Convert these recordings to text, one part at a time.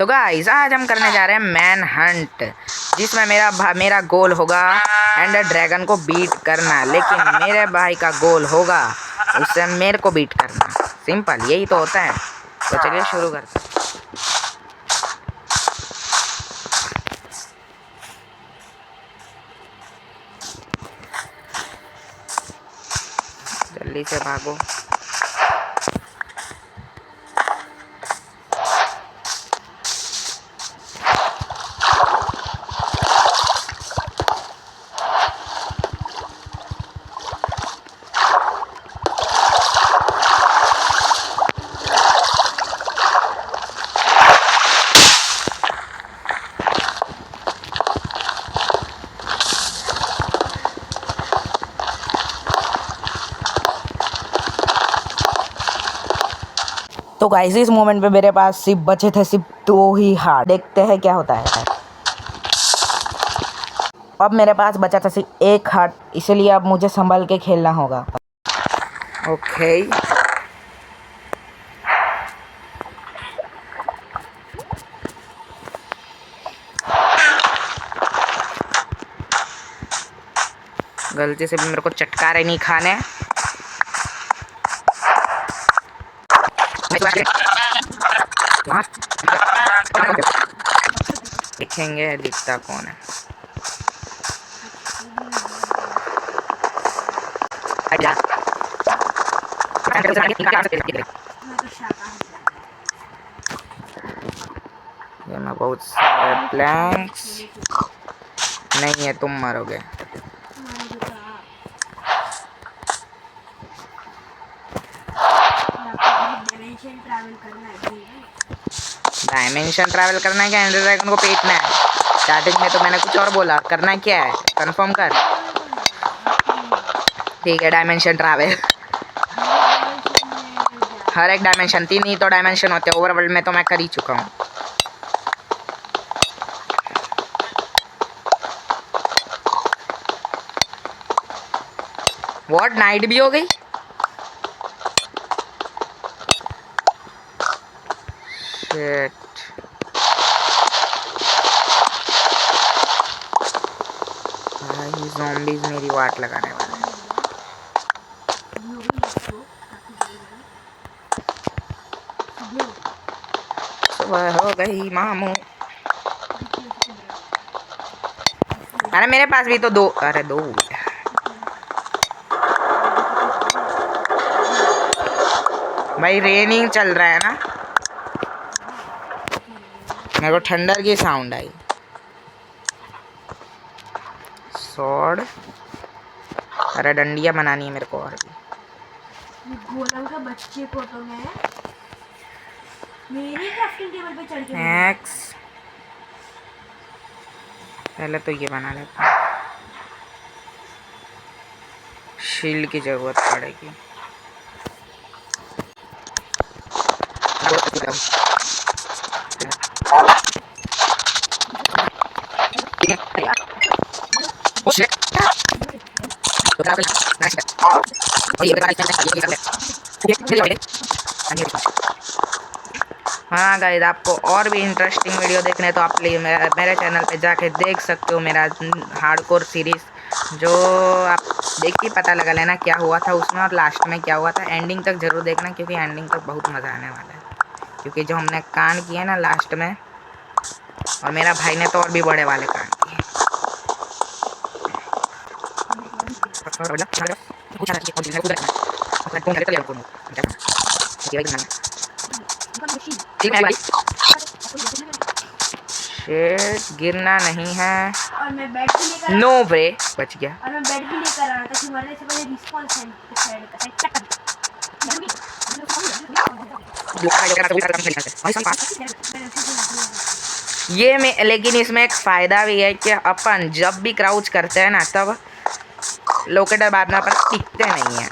तो गाइस आज हम करने जा रहे हैं मैन हंट, जिसमें मेरा गोल होगा एंडर ड्रैगन को बीट करना, लेकिन मेरे भाई का गोल होगा उससे मेरे को बीट करना। सिंपल यही तो होता है। तो चलिए शुरू करते हैं। जल्दी से भागो। तो गाइस इस मोमेंट पे मेरे पास सिर्फ बचे थे सिर्फ 2 ही हार्ट। देखते हैं क्या होता है। अब मेरे पास बचा था सिर्फ 1 हार्ट, इसलिए अब मुझे संभल के खेलना होगा। ओके गलती से भी मेरे को चटकारे नहीं खाने। देखेंगे दिखता कौन है। ये मैं बहुत सारे प्लैंक्स नहीं है, तुम मरोगे। डायमेंशन ट्रैवल करना है क्या? एंडर ड्रैगन को पेटना है? स्टार्टिंग में तो मैंने कुछ और बोला, करना क्या है कंफर्म कर। ठीक है, डायमेंशन ट्रैवल। हर एक डायमेंशन 3 ही तो डायमेंशन होते हैं, ओवरवर्ल्ड में तो मैं कर ही चुका हूँ। व्हाट, नाइट भी हो गई? शिट। भाई ज़ॉम्बीज़ मेरी वाट लगाने वाले हैं। सुबह हो गई मामू। अरे मेरे पास भी तो 2, अरे 2 हो गया। भाई रेनिंग चल रहा है ना, मेरे को ठंडर की साउंड आई। सॉर्ड, अरे डंडियाँ बनानी है मेरे को। और भी गोलम का बच्चे को तो मैं मेरी क्राफ्टिंग टेबल पे चढ़ के नेक्स्ट पहले तो ये बना लेता हूँ, शील्ड की जरूरत पड़ेगी। हाँ गाइस, आपको और भी इंटरेस्टिंग वीडियो देखने तो आप प्लीज़ मेरे चैनल पे जाके देख सकते हो। मेरा हार्डकोर सीरीज़ जो आप देख के पता लगा लेना क्या हुआ था उसमें और लास्ट में क्या हुआ था। एंडिंग तक ज़रूर देखना, क्योंकि एंडिंग तक बहुत मज़ा आने वाला है। क्योंकि जो हमने कांड किए ना लास्ट में, और मेरा भाई ने तो और भी बड़े वाले कांड किए। शेट गिरना नहीं है। और मैं बेड भी लेकर नो वे, बच गया। और मैं बेड भी लेकर आ रहा था कि मरने से पहले रिस्पॉन्स ये में लेकिन इसमें एक फ़ायदा भी है कि अपन जब भी क्राउच करते हैं ना, तब लोकेटर बाद में पर टिकते नहीं हैं।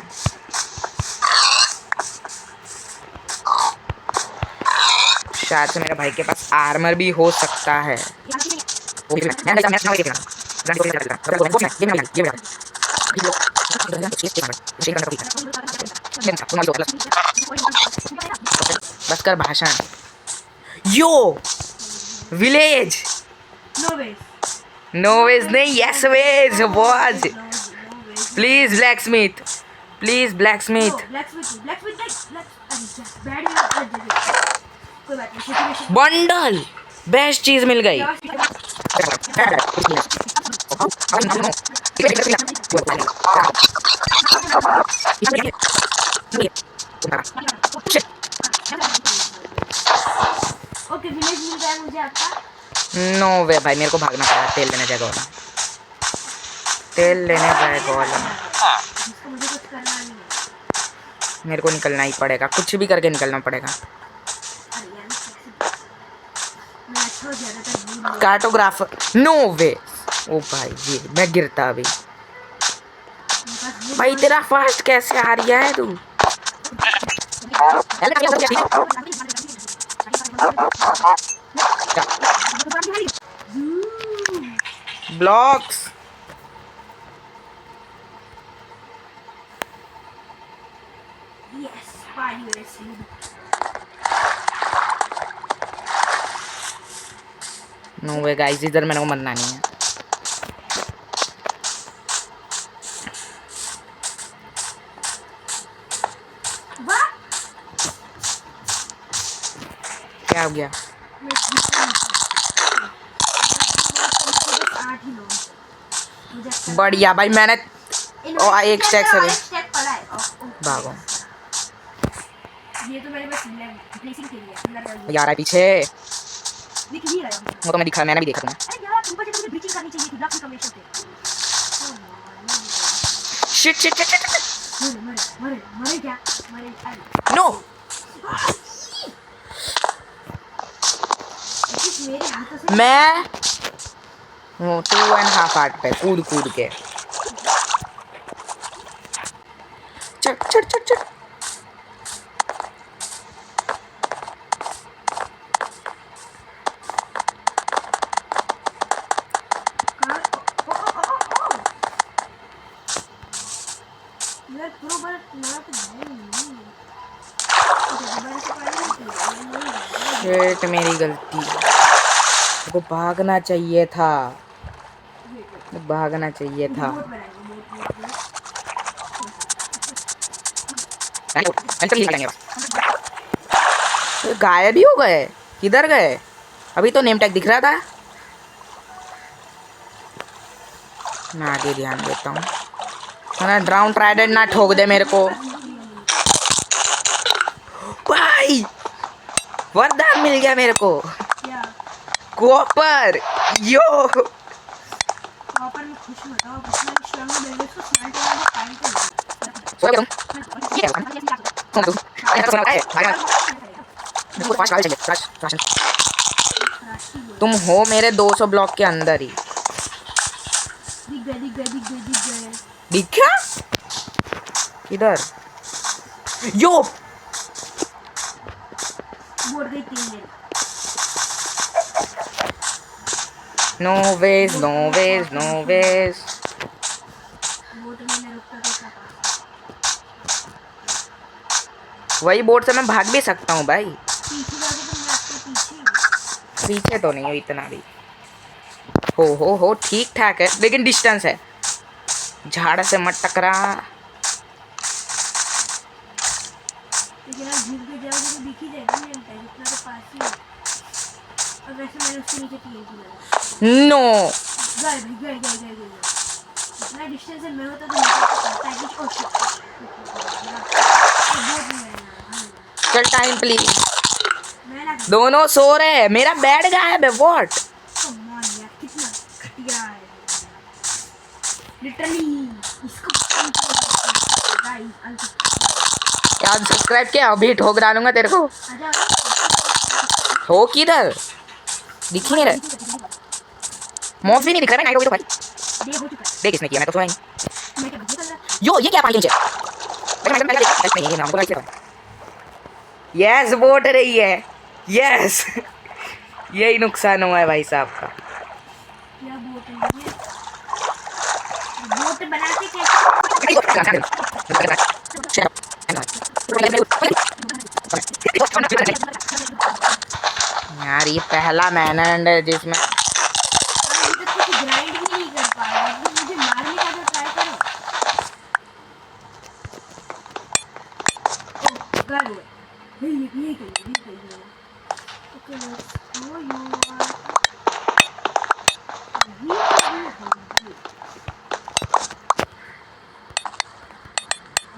शायद से मेरे भाई के पास आर्मर भी हो सकता है। बस कर भाषण। Yo village no veg no veg नहीं yes veg boss no veg please blacksmith please blacksmith blacksmith bad कोई बात नहीं सिचुएशन बंडल बेस्ट चीज मिल गई ओके विलेज मिल गया मुझे आपका नो वे भाई मेरे को भागना पड़ा तेल लेने जाएगा तेल लेने जाएगा जिसको मुझे कुछ करना नहीं है मेरे को निकलना ही पड़ेगा कुछ भी करके निकलना पड़ेगा अरे यार मैं अच्छा ज्यादातर भूल कार्टोग्राफर नो वे ओ भाई ये मैं गिरता अभी भाई तेरा फास्ट कैसे आ रही है तू ब्लॉक्स यस पानी वैसे नो वे गाइस इधर मेरे को मरना नहीं है वाह क्या हो गया मैं आठ ही लोग मुझे अच्छा बढ़िया भाई मैंने इन्होंने एक स्टैक से भी एक स्टैक पड़ा है भागो ये तो मैंने बस प्लेसिंग के लिए अंदर कर दिया यार है पीछे दिख नहीं रहा है वो तो मैं दिखा मैंने भी देखा तुम्हें अरे यार तुम पर मुझे ब्रीचिंग करनी चाहिए थी ब्लॉक इन्फॉर्मेशन पे शिट शिट शिट मरे मरे मरे मरे क्या मरे अरे नो एटलीस्ट मेरे हाथों से मैं 2.5 हार्ट पे कूद कूद के चट चट चट चट यार प्रो बार मारा तो नहीं दोबारा से पढ़ना नहीं शिट मेरी गलती को भागना चाहिए था भागना चाहिए था बोट बनाएंगे गायब ही हो गए किधर गए अभी तो नेम टैग दिख रहा था मैं आगे ध्यान देता हूँ ना ड्राउन ट्राइडेंट ना ठोक दे मेरे को भाई वरदान मिल गया मेरे को क्या कॉपर यो प्रॉपर में खुश मत हो बस मैं स्ट्रांग में बैलेंस को स्मार्ट वाला टाइम पे सो गया तुम तुम हो मेरे 200 ब्लॉक के अंदर ही दिख गए दिख गए दिख गए दिख गए दिखा इधर यो बोट गई 3 दिन no veg no veg no veg boat में मैं रुकता था वही बोर्ड से मैं भाग भी सकता हूँ भाई पीछे जाके तो मैं आपके पीछे पीछे तो नहीं हो इतना भी हो ठीक ठाक है लेकिन डिस्टेंस है झाड़ से मत टकरा लेकिन आप झुक के जाओगे तो दिख ही जाएगा मेरे टाइम इतना तो पास ही है और वैसे मैंने उसके नीचे टीएनटी लगा नो गए भाई गए गए गए गए इतना डिस्टेंस है मैं होता तो मुझे पता है कि ओ शिट बोट में है चल टाइम प्लीज मैं ना दोनों सो रहे हैं मेरा बेड गायब है व्हाट कम ऑन यार कितना घटिया है लिटरली इसको गाइस यार सब्सक्राइब किया अभी ठोक डालूंगा तेरे को आजा हो किधर दिख ही नहीं रहा मॉफ भी नहीं दिख रहा है नाइट हो गई तो भाई दे हो चुका है देख इसने किया मैं तो सोया ही मैं क्या बजे कर रहा यो ये क्या पाई नीचे यस वोट रही है यस यही नुकसान हुआ है भाई साहब का क्या बोट है ये बोट बना के कैसे यार ये पहला मैन है जिसमें अभी तक कुछ ग्राइंड भी नहीं कर पा रहा है, मुझे मारने का तो ट्राई करो। कर हुए ये करिए। ओके लेट्स गो यू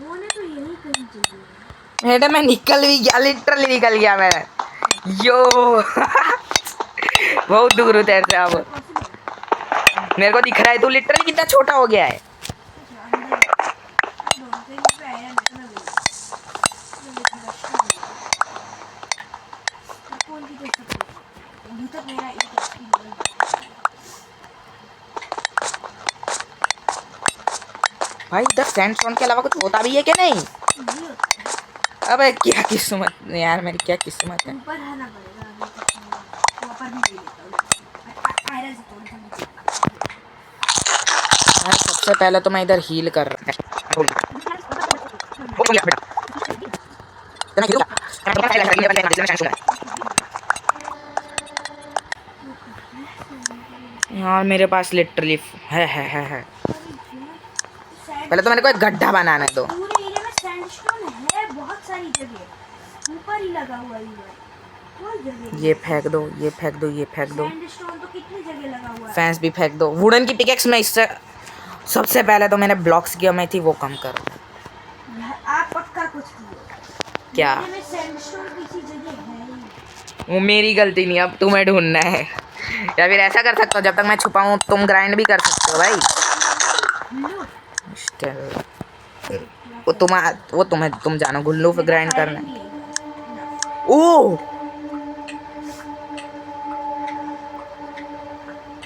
होने तो यही कहीं चाहिए। मैडम मैं निकल भी गया, लिटरली निकल गया मैं। यो बहुत दूर होते हैं अब। मेरे को दिख रहा है तू लिटरली कितना छोटा हो गया है। भाई इधर सैंडस्टोन के अलावा कुछ होता भी है क्या? नहीं। अबे क्या किस्मत यार, मेरी क्या किस्मत है। ऊपर आना पड़ेगा, ऊपर भी ले लेता हूं। आयरन से तोड़ दूंगा। यार सबसे पहले तो मैं इधर हील कर रहा हूँ। यार मेरे पास लिटरली है। पहले तो मेरे को एक गड्ढा बनाना है। तो पूरे एरिया में सैंडस्टोन है, बहुत सारी जगह ऊपर ही लगा हुआ है ये फेंक दो, ये फेंक दो, ये फेंक दो। सैंडस्टोन तो कितनी जगह लगा हुआ है। फैंस भी फेंक दो। वुडन की पिकेक्स में इससे सबसे पहले तो मैंने ब्लॉक्स की मैं थी वो कम कर। आप पक्का कुछ किए क्या? मेरे में सैंडस्टोन किसी जगह है ही। वो मेरी गलती नहीं, अब तुम्हें ढूंढना है। या फिर ऐसा कर सकते हो, जब तक मैं छुपा हूँ तुम ग्राइंड भी कर सकते हो भाई। लो वो तुम जानो गुल्लू पे ग्राइंड करना है। है। ओ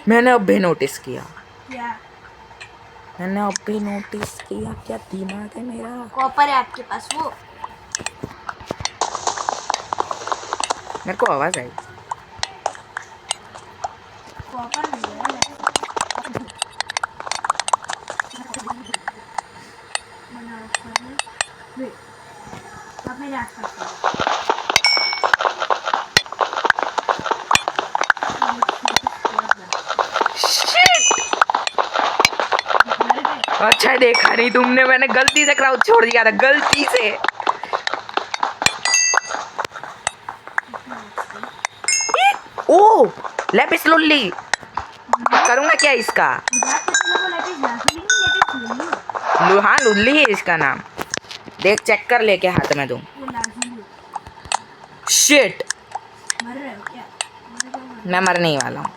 मैंने अब भी नोटिस किया। क्या? मैंने अब भी नोटिस किया। क्या दिमाग है मेरा। कॉपर है आपके पास वो? मेरे को आवाज आई। कॉपर नहीं है। अब मेरे आसपास अच्छा देखा नहीं तुमने, मैंने गलती से क्राउड छोड़ दिया था, गलती से। ओ लेपिस लुल्ली करूंगा क्या इसका? हाँ लुल्ली है इसका नाम। देख चेक कर लेके हाथ में दूं। शिट मर रहे हो क्या? मैं मरने ही वाला हूँ।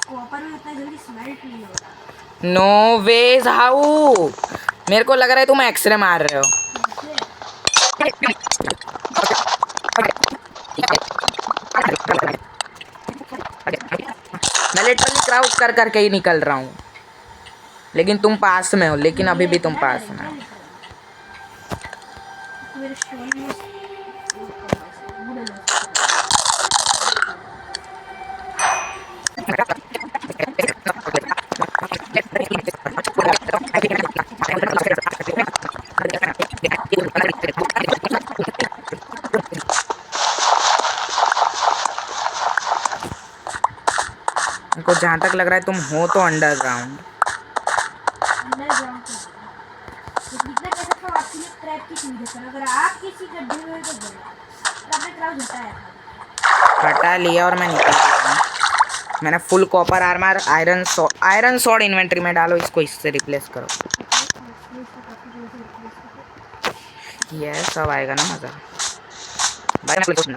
कॉपर में इतना जल्दी स्मेल्ट नहीं होता। No veg how. मेरे को लग रहा है तुम एक्सरे मार रहे हो। मैं लिटरली क्राउड कर करके ही निकल रहा हूँ, लेकिन तुम पास में हो। लेकिन अभी भी तुम पास में हो। को जहाँ तक लग रहा है तुम हो तो अंडरग्राउंड। अगर आप किसी गड्ढे में तो आपने क्राउड हटाया, हटा लिया और मैं निकल गया हूँ। मैंने full copper armour, iron sword inventory में डालो। इसको इससे रिप्लेस करो। ये सब आएगा ना मजा। भाई मैं कुछ ना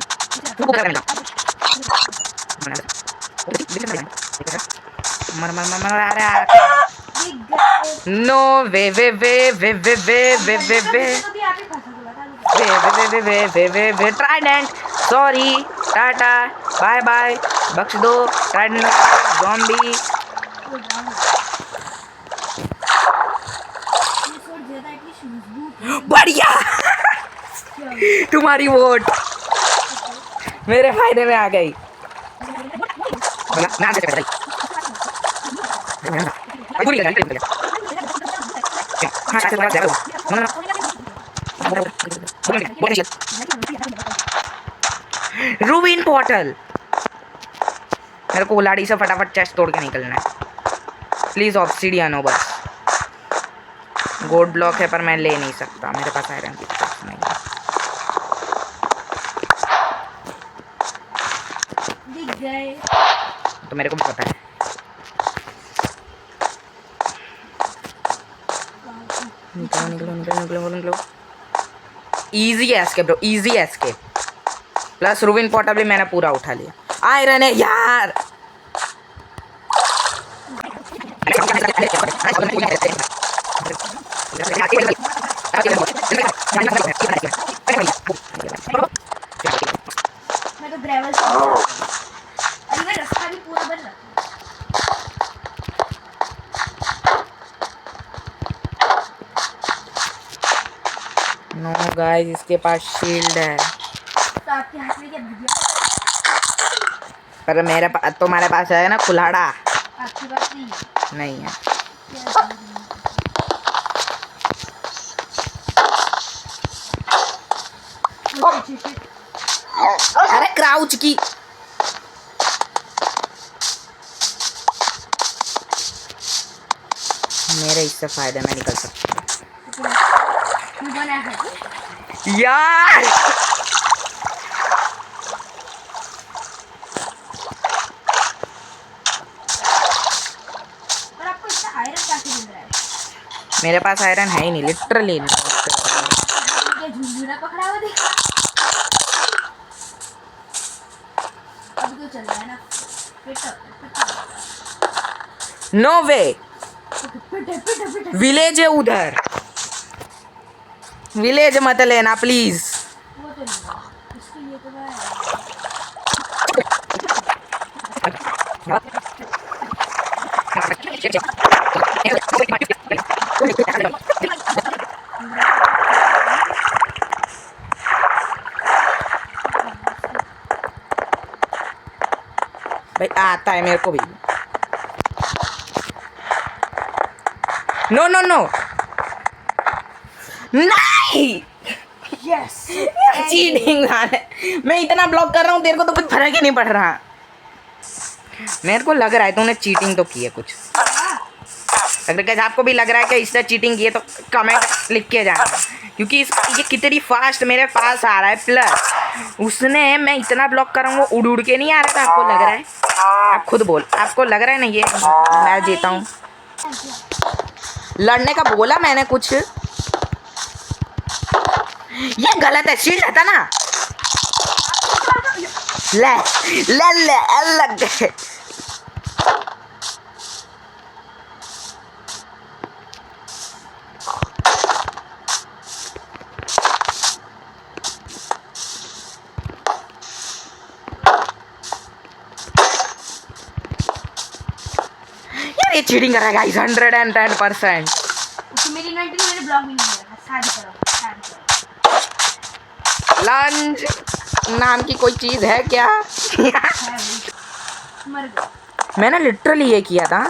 मर no way way way way way way way way way way trident. Sorry tata bye bye, बख्श दो ट्राइडेंट ज़ॉम्बी। बढ़िया तुम्हारी वोट मेरे फायदे में आ गई। Rubin portal. मेरे को उलाड़ी से फटाफट चेस्ट तोड़ के निकलना है। प्लीज ऑब्सीडियन हो बस। गोल्ड ब्लॉक है पर मैं ले नहीं सकता, मेरे पास आयरन की स्टफ नहीं है। दिख गए तो मेरे को भी पता है। निकलो निकलो निकलो निकलो निकलो। Easy escape bro, easy escape. Plus Rubin portal भी मैंने पूरा उठा लिया। आयरन है यार। मैं तो ग्रेवल से अरे मैं रास्ता भी पूरा बन रहा। नो गाइस, इसके पास शील्ड है तो आपके हाथ में क्या वीडियो पर मेरे पास, तुम्हारे पास है ना कुल्हाड़ा? आपके पास नहीं है? नहीं है। अरे क्राउच की। मेरे इससे फायदे में निकल सकता यार। और आपको इतना आयरन कैसे मिल रहा है? मेरे पास आयरन है ही नहीं, लिटरली। ये झुंझुना पकड़ा हुआ देख। अब तो चल रहा है ना। नो वे। पिट विलेज है उधर। विलेज मत लेना प्लीज। वो तो नहीं है। इसके लिए तो मैं भाई आता है मेरे को भी। नो नो नो नहीं। यस चीटिंग है। मैं इतना ब्लॉक कर रहा हूँ, तेरे को तो कुछ फर्क ही नहीं पड़ रहा। मेरे को लग रहा है तूने चीटिंग तो की है कुछ। अगर कैसे आपको भी लग रहा है कि इसने चीटिंग की है तो कमेंट लिख के जाना, क्योंकि ये कितनी फास्ट मेरे पास आ रहा है। प्लस उसने, मैं इतना ब्लॉक कर रहा हूँ वो उड़ उड़ के नहीं आ रहा था। आपको लग रहा है? आप खुद बोल, आपको लग रहा है ना ये मैं जीता हूँ? लड़ने का बोला मैंने कुछ? ये गलत है। शील्ड था ना। ले ले ले अलग। यार ये चीटिंग कर रहा है गाइस 110%। तो मेरी 90 मैंने ब्लॉक भी नहीं किया। शादी करो। लंच नाम की कोई चीज है क्या? मर गए। मैंने लिटरली ये किया था।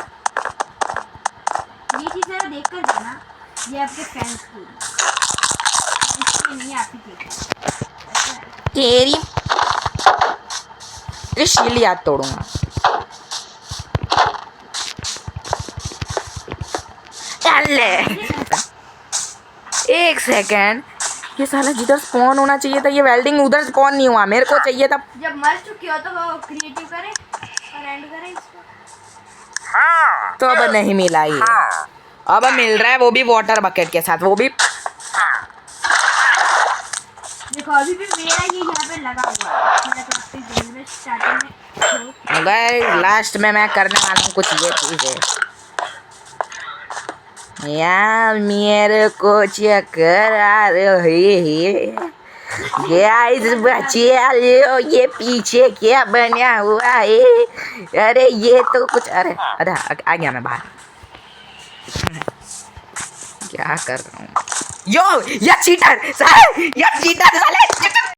ये चीज़ जरा देख कर जाना। ये आपके फैंस को इसलिए नहीं आपकी तेरी शील्ड याद तोड़ूंगा। एक सेकेंड, ये साला जिधर स्पॉन होना चाहिए था ये वेल्डिंग उधर स्पॉन नहीं हुआ। मेरे को चाहिए था। जब मर चुके हो तो वो क्रिएटिव करें और एंड करें इसको। तो अब नहीं मिला ये। अब मिल रहा है वो भी वाटर बकेट के साथ। वो भी देखो अभी भी मेरा ये यहाँ पे लगा हुआ है। मेरा क्राफ्टिंग टेबल में स्टार्टिंग में गाइस लास्ट में मैं करने वाला हूँ कुछ ये चीज है यार। मेरे को चक्कर आ रही है गाइस। बचे लो, ये पीछे क्या बना हुआ है? अरे ये तो कुछ, अरे अरे आ गया मैं बाहर। क्या कर रहा हूँ? यो ये चीटर साले, ये चीटर साले।